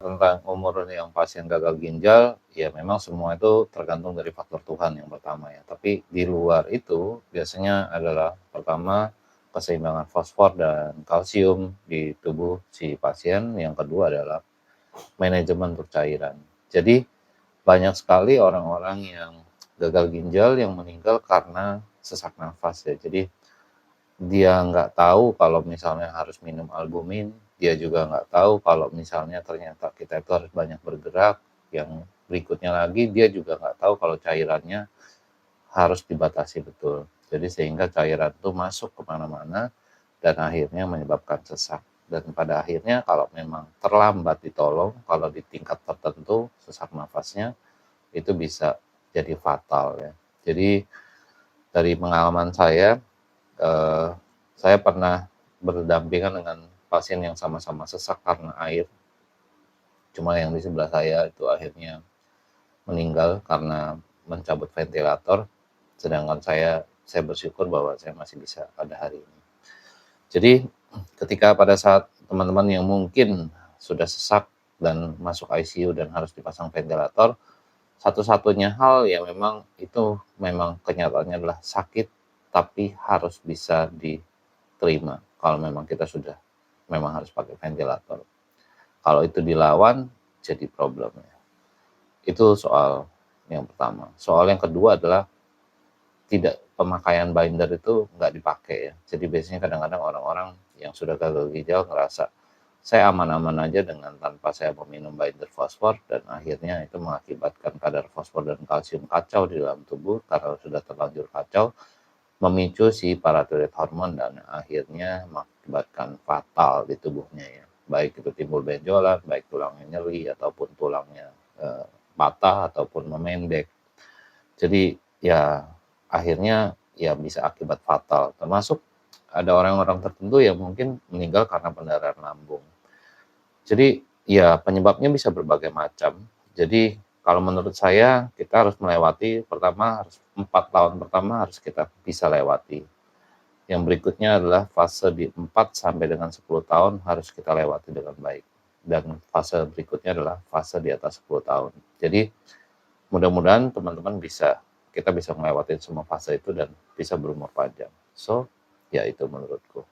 Tentang umur yang pasien gagal ginjal, ya memang semua itu tergantung dari faktor Tuhan yang pertama ya. Tapi di luar itu biasanya adalah pertama keseimbangan fosfor dan kalsium di tubuh si pasien, yang kedua adalah manajemen untuk cairan. Jadi banyak sekali orang-orang yang gagal ginjal yang meninggal karena sesak nafas ya. Jadi dia nggak tahu kalau misalnya harus minum albumin, dia juga nggak tahu kalau misalnya ternyata kita itu harus banyak bergerak, yang berikutnya lagi dia juga nggak tahu kalau cairannya harus dibatasi betul. Jadi sehingga cairan itu masuk kemana mana dan akhirnya menyebabkan sesak. Dan pada akhirnya kalau memang terlambat ditolong, kalau di tingkat tertentu sesak nafasnya itu bisa jadi fatal ya. Jadi dari pengalaman eh, saya pernah berdampingan dengan pasien yang sama-sama sesak karena air. Cuma yang di sebelah saya itu akhirnya meninggal karena mencabut ventilator, sedangkan saya bersyukur bahwa saya masih bisa pada hari ini. Jadi ketika pada saat teman-teman yang mungkin sudah sesak dan masuk ICU dan harus dipasang ventilator, satu-satunya hal yang memang itu memang kenyataannya adalah sakit, tapi harus bisa diterima kalau memang kita sudah memang harus pakai ventilator. Kalau itu dilawan, jadi problemnya. Itu soal yang pertama. Soal yang kedua adalah tidak pemakaian binder itu nggak dipakai ya. Jadi biasanya kadang-kadang orang-orang yang sudah gagal ginjal ngerasa saya aman-aman aja dengan tanpa saya meminum binder fosfor, dan akhirnya itu mengakibatkan kadar fosfor dan kalsium kacau di dalam tubuh karena sudah terlanjur kacau, memicu si paratiroid hormon dan akhirnya mengakibatkan fatal di tubuhnya ya. Baik itu timbul benjolan, baik tulangnya nyeri ataupun tulangnya patah ataupun memendek. Jadi ya akhirnya ya bisa akibat fatal. Termasuk ada orang-orang tertentu yang mungkin meninggal karena pendarahan lambung. Jadi ya penyebabnya bisa berbagai macam. Jadi kalau menurut saya kita harus melewati, pertama harus 4 tahun pertama harus kita bisa lewati. Yang berikutnya adalah fase di 4 sampai dengan 10 tahun harus kita lewati dengan baik. Dan fase berikutnya adalah fase di atas 10 tahun. Jadi mudah-mudahan teman-teman kita bisa melewati semua fase itu dan bisa berumur panjang. So, ya itu menurutku.